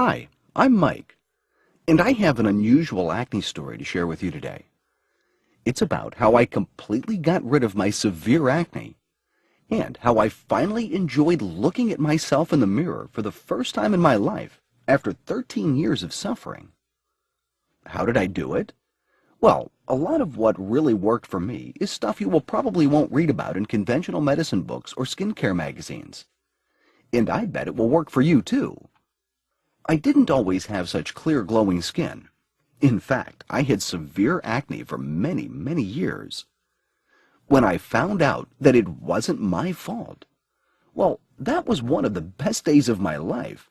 Hi, I'm Mike, and I have an unusual acne story to share with you today. It's about how I completely got rid of my severe acne, and how I finally enjoyed looking at myself in the mirror for the first time in my life after 13 years of suffering. How did I do it? Well, a lot of what really worked for me is stuff you probably won't read about in conventional medicine books or skincare magazines. And I bet it will work for you too. I didn't always have such clear, glowing skin. In fact, I had severe acne for many, many years. When I found out that it wasn't my fault, well, that was one of the best days of my life.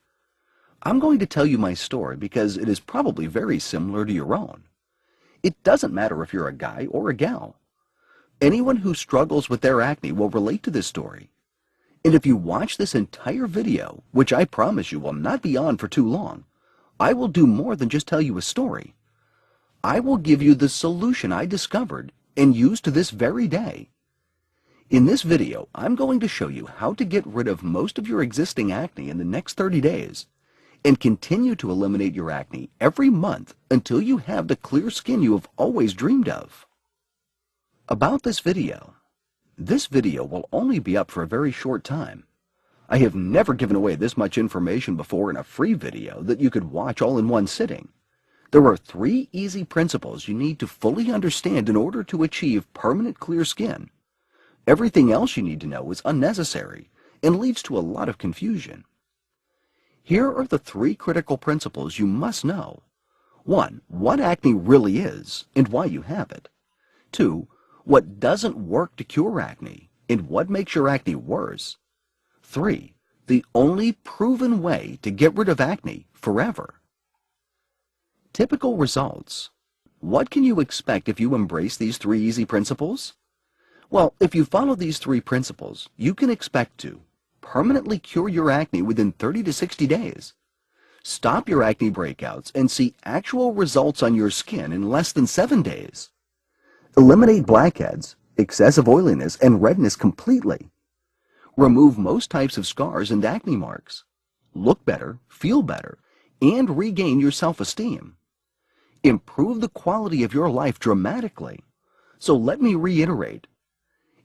I'm going to tell you my story because it is probably very similar to your own. It doesn't matter if you're a guy or a gal. Anyone who struggles with their acne will relate to this story. And if you watch this entire video, which I promise you will not be on for too long, I will do more than just tell you a story. I will give you the solution I discovered and use to this very day. In this video, I'm going to show you how to get rid of most of your existing acne in the next 30 days and continue to eliminate your acne every month until you have the clear skin you have always dreamed of. About this video. This video will only be up for a very short time. I have never given away this much information before in a free video that you could watch all in one sitting. There are 3 easy principles you need to fully understand in order to achieve permanent clear skin. Everything else you need to know is unnecessary and leads to a lot of confusion. Here are the 3 critical principles you must know. 1. What acne really is and why you have it. 2. What doesn't work to cure acne, and what makes your acne worse. 3. The only proven way to get rid of acne forever. Typical results. What can you expect if you embrace these 3 easy principles? Well, if you follow these 3 principles, you can expect to permanently cure your acne within 30 to 60 days, stop your acne breakouts and see actual results on your skin in less than 7 days, eliminate blackheads, excessive oiliness, and redness completely. Remove most types of scars and acne marks. Look better, feel better, and regain your self-esteem. Improve the quality of your life dramatically. So let me reiterate.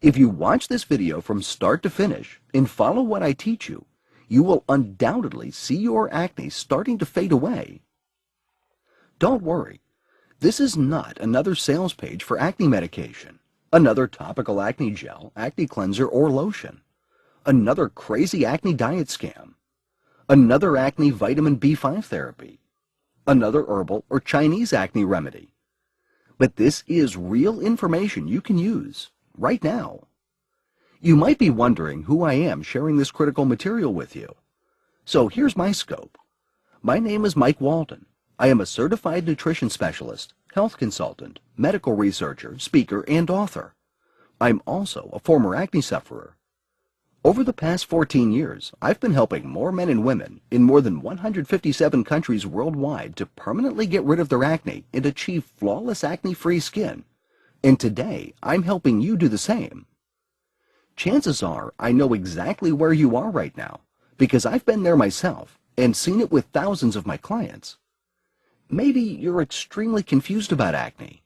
If you watch this video from start to finish and follow what I teach you, you will undoubtedly see your acne starting to fade away. Don't worry. This is not another sales page for acne medication, another topical acne gel, acne cleanser, or lotion, another crazy acne diet scam, another acne vitamin B5 therapy, another herbal or Chinese acne remedy. But this is real information you can use right now. You might be wondering who I am sharing this critical material with you. So here's my scope. My name is Mike Walden. I am a certified nutrition specialist, health consultant, medical researcher, speaker, and author. I'm also a former acne sufferer. Over the past 14 years, I've been helping more men and women in more than 157 countries worldwide to permanently get rid of their acne and achieve flawless acne-free skin. And today, I'm helping you do the same. Chances are I know exactly where you are right now because I've been there myself and seen it with thousands of my clients. Maybe you're extremely confused about acne.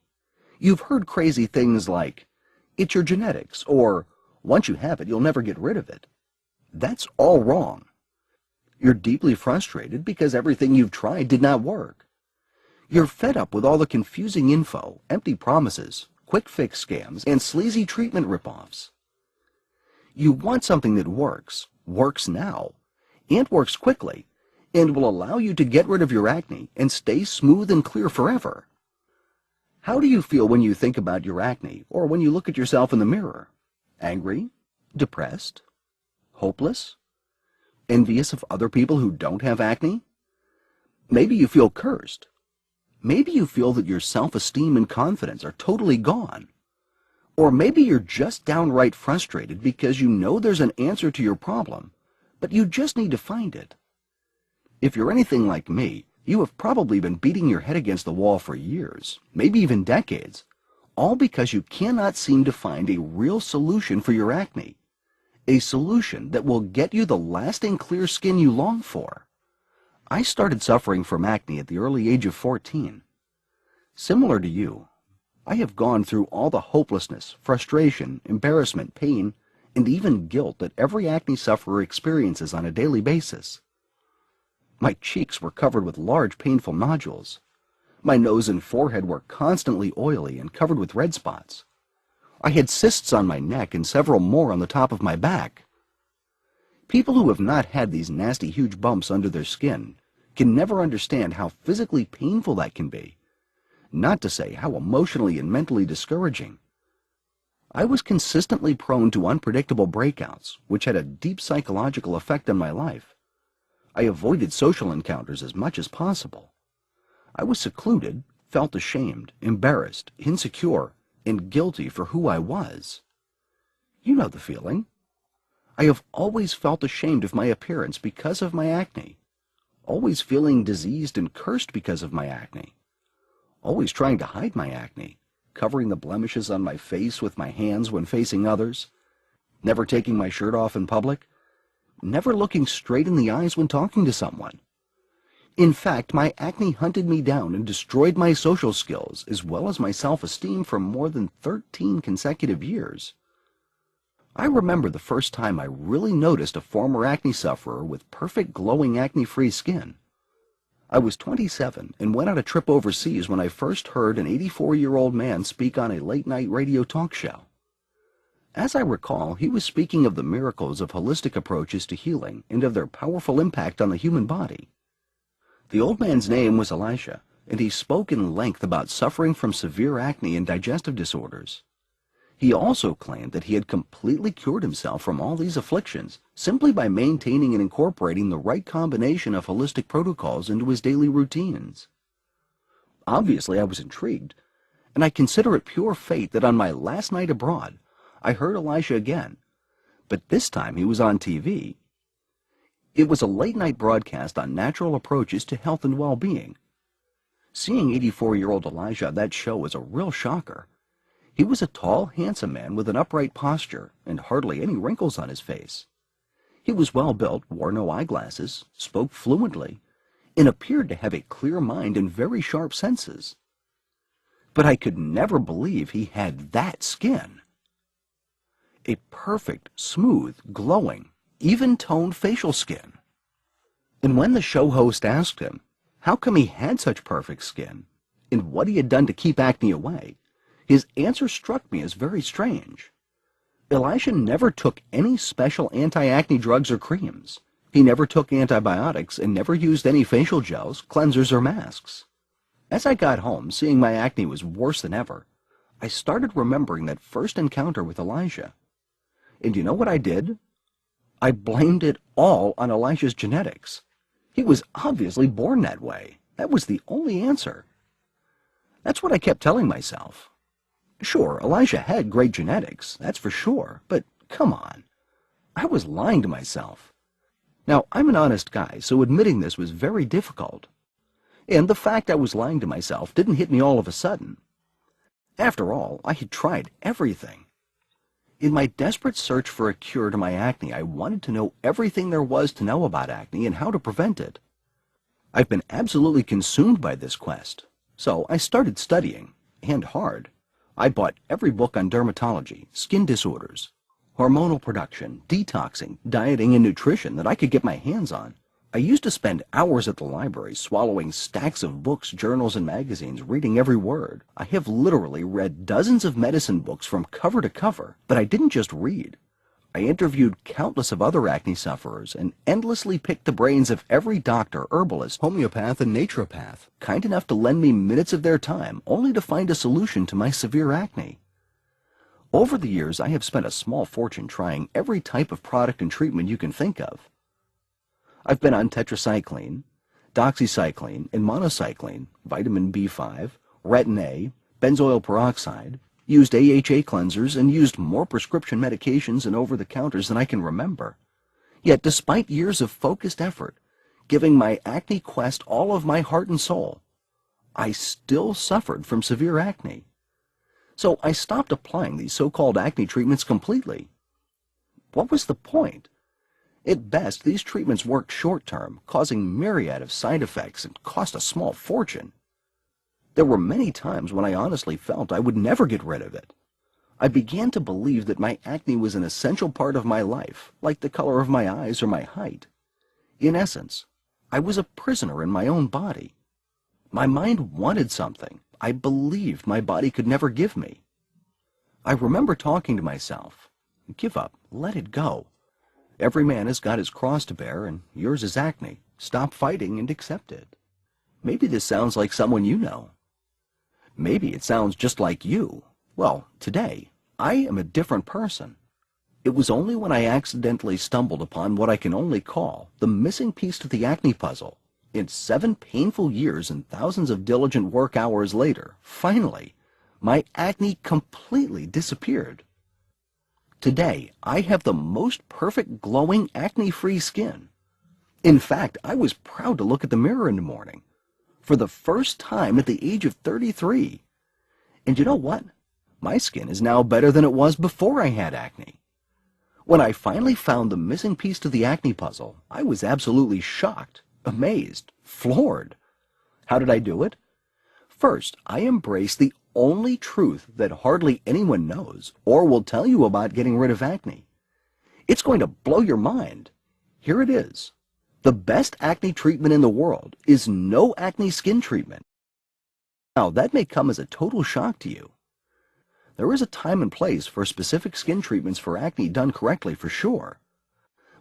You've heard crazy things like, it's your genetics, or once you have it, you'll never get rid of it. That's all wrong. You're deeply frustrated because everything you've tried did not work. You're fed up with all the confusing info, empty promises, quick fix scams, and sleazy treatment ripoffs. You want something that works now, and works quickly, and will allow you to get rid of your acne and stay smooth and clear forever. How do you feel when you think about your acne or when you look at yourself in the mirror? Angry? Depressed? Hopeless? Envious of other people who don't have acne? Maybe you feel cursed. Maybe you feel that your self-esteem and confidence are totally gone. Or maybe you're just downright frustrated because you know there's an answer to your problem, but you just need to find it. If you're anything like me, you have probably been beating your head against the wall for years, maybe even decades, all because you cannot seem to find a real solution for your acne, a solution that will get you the lasting clear skin you long for. I started suffering from acne at the early age of 14. Similar to you, I have gone through all the hopelessness, frustration, embarrassment, pain, and even guilt that every acne sufferer experiences on a daily basis. My cheeks were covered with large painful nodules. My nose and forehead were constantly oily and covered with red spots. I had cysts on my neck and several more on the top of my back. People who have not had these nasty huge bumps under their skin can never understand how physically painful that can be, not to say how emotionally and mentally discouraging. I was consistently prone to unpredictable breakouts, which had a deep psychological effect on my life. I avoided social encounters as much as possible. I was secluded, felt ashamed, embarrassed, insecure, and guilty for who I was. You know the feeling. I have always felt ashamed of my appearance because of my acne, always feeling diseased and cursed because of my acne, always trying to hide my acne, covering the blemishes on my face with my hands when facing others, never taking my shirt off in public, never looking straight in the eyes when talking to someone. In fact, my acne hunted me down and destroyed my social skills as well as my self-esteem for more than 13 consecutive years. I remember the first time I really noticed a former acne sufferer with perfect glowing acne-free skin. I was 27 and went on a trip overseas when I first heard an 84-year-old man speak on a late-night radio talk show. As I recall, he was speaking of the miracles of holistic approaches to healing and of their powerful impact on the human body. The old man's name was Elisha, and he spoke in length about suffering from severe acne and digestive disorders. He also claimed that he had completely cured himself from all these afflictions simply by maintaining and incorporating the right combination of holistic protocols into his daily routines. Obviously, I was intrigued, and I consider it pure fate that on my last night abroad, I heard Elisha again, but this time he was on TV. It was a late-night broadcast on natural approaches to health and well-being. Seeing 84-year-old Elisha on that show was a real shocker. He was a tall, handsome man with an upright posture and hardly any wrinkles on his face. He was well-built, wore no eyeglasses, spoke fluently, and appeared to have a clear mind and very sharp senses. But I could never believe he had that skin. A perfect, smooth, glowing, even-toned facial skin. And when the show host asked him how come he had such perfect skin and what he had done to keep acne away, his answer struck me as very strange. Elisha never took any special anti-acne drugs or creams. He never took antibiotics and never used any facial gels, cleansers, or masks. As I got home, seeing my acne was worse than ever, I started remembering that first encounter with Elisha. And you know what I did? I blamed it all on Elisha's genetics. He was obviously born that way. That was the only answer. That's what I kept telling myself. Sure, Elisha had great genetics, that's for sure, but come on. I was lying to myself. Now, I'm an honest guy, so admitting this was very difficult. And the fact I was lying to myself didn't hit me all of a sudden. After all, I had tried everything. In my desperate search for a cure to my acne, I wanted to know everything there was to know about acne and how to prevent it. I've been absolutely consumed by this quest, so I started studying, and hard. I bought every book on dermatology, skin disorders, hormonal production, detoxing, dieting, and nutrition that I could get my hands on. I used to spend hours at the library swallowing stacks of books, journals, and magazines, reading every word. I have literally read dozens of medicine books from cover to cover, but I didn't just read. I interviewed countless of other acne sufferers and endlessly picked the brains of every doctor, herbalist, homeopath, and naturopath, kind enough to lend me minutes of their time only to find a solution to my severe acne. Over the years, I have spent a small fortune trying every type of product and treatment you can think of. I've been on tetracycline, doxycycline, and monocycline, vitamin B5, retin A, benzoyl peroxide, used AHA cleansers, and used more prescription medications and over-the-counters than I can remember. Yet despite years of focused effort, giving my acne quest all of my heart and soul, I still suffered from severe acne. So I stopped applying these so-called acne treatments completely. What was the point? At best, these treatments worked short-term, causing myriad of side effects and cost a small fortune. There were many times when I honestly felt I would never get rid of it. I began to believe that my acne was an essential part of my life, like the color of my eyes or my height. In essence, I was a prisoner in my own body. My mind wanted something I believed my body could never give me. I remember talking to myself, "Give up, let it go. Every man has got his cross to bear, and yours is acne. Stop fighting and accept it." Maybe this sounds like someone you know. Maybe it sounds just like you. Well, today, I am a different person. It was only when I accidentally stumbled upon what I can only call the missing piece to the acne puzzle. In 7 painful years and thousands of diligent work hours later, finally, my acne completely disappeared. Today, I have the most perfect glowing acne-free skin. In fact, I was proud to look at the mirror in the morning, for the first time at the age of 33. And you know what? My skin is now better than it was before I had acne. When I finally found the missing piece to the acne puzzle, I was absolutely shocked, amazed, floored. How did I do it? First, I embraced the only truth that hardly anyone knows or will tell you about getting rid of acne. It's going to blow your mind. Here it is. The best acne treatment in the world is no acne skin treatment. Now, that may come as a total shock to you. There is a time and place for specific skin treatments for acne done correctly, for sure.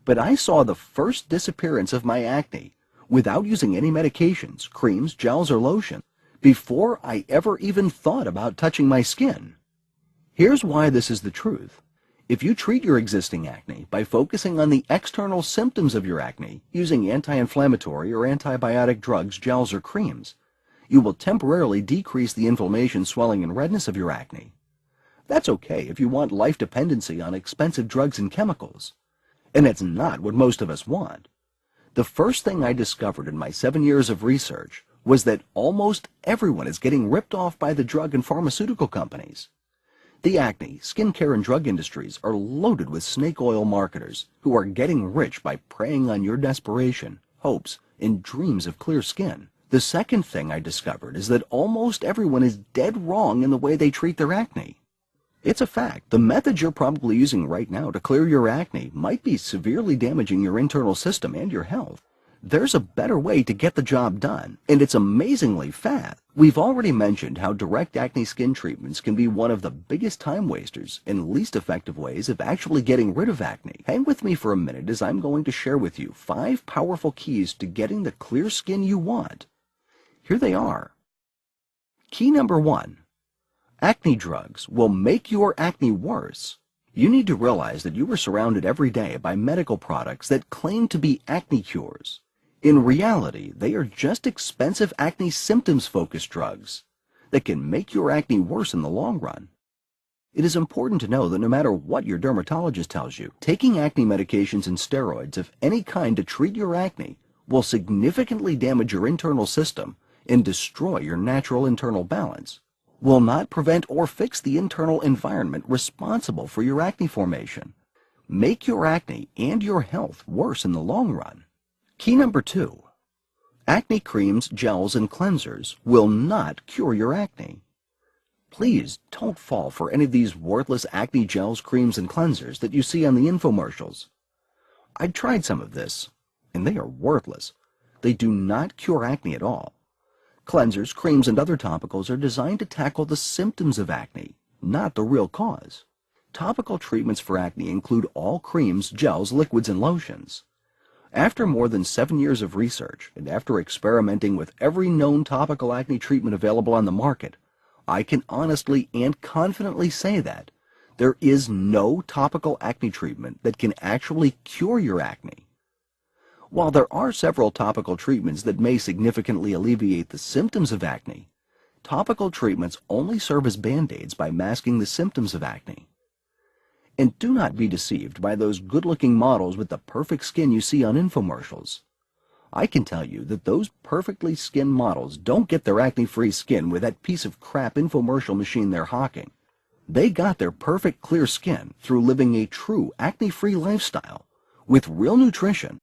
But I saw the first disappearance of my acne without using any medications, creams, gels, or lotion, before I ever even thought about touching my skin. Here's why this is the truth. If you treat your existing acne by focusing on the external symptoms of your acne using anti-inflammatory or antibiotic drugs, gels, or creams, you will temporarily decrease the inflammation, swelling, and redness of your acne. That's okay if you want life dependency on expensive drugs and chemicals. And it's not what most of us want. The first thing I discovered in my 7 years of research was that almost everyone is getting ripped off by the drug and pharmaceutical companies. The acne, skincare, and drug industries are loaded with snake oil marketers who are getting rich by preying on your desperation, hopes, and dreams of clear skin. The second thing I discovered is that almost everyone is dead wrong in the way they treat their acne. It's a fact. The method you're probably using right now to clear your acne might be severely damaging your internal system and your health. There's a better way to get the job done, and it's amazingly fast. We've already mentioned how direct acne skin treatments can be one of the biggest time wasters and least effective ways of actually getting rid of acne. Hang with me for a minute as I'm going to share with you 5 powerful keys to getting the clear skin you want. Here they are. Key number 1. Acne drugs will make your acne worse. You need to realize that you are surrounded every day by medical products that claim to be acne cures. In reality, they are just expensive acne symptoms-focused drugs that can make your acne worse in the long run. It is important to know that no matter what your dermatologist tells you, taking acne medications and steroids of any kind to treat your acne will significantly damage your internal system and destroy your natural internal balance, will not prevent or fix the internal environment responsible for your acne formation, make your acne and your health worse in the long run. Key number 2. Acne creams, gels, and cleansers will not cure your acne. Please don't fall for any of these worthless acne gels, creams, and cleansers that you see on the infomercials. I tried some of this, and they are worthless. They do not cure acne at all. Cleansers, creams, and other topicals are designed to tackle the symptoms of acne, not the real cause. Topical treatments for acne include all creams, gels, liquids, and lotions. After more than 7 years of research, and after experimenting with every known topical acne treatment available on the market, I can honestly and confidently say that there is no topical acne treatment that can actually cure your acne. While there are several topical treatments that may significantly alleviate the symptoms of acne, topical treatments only serve as band-aids by masking the symptoms of acne. And do not be deceived by those good-looking models with the perfect skin you see on infomercials. I can tell you that those perfectly skinned models don't get their acne-free skin with that piece of crap infomercial machine they're hawking. They got their perfect clear skin through living a true acne-free lifestyle, with real nutrition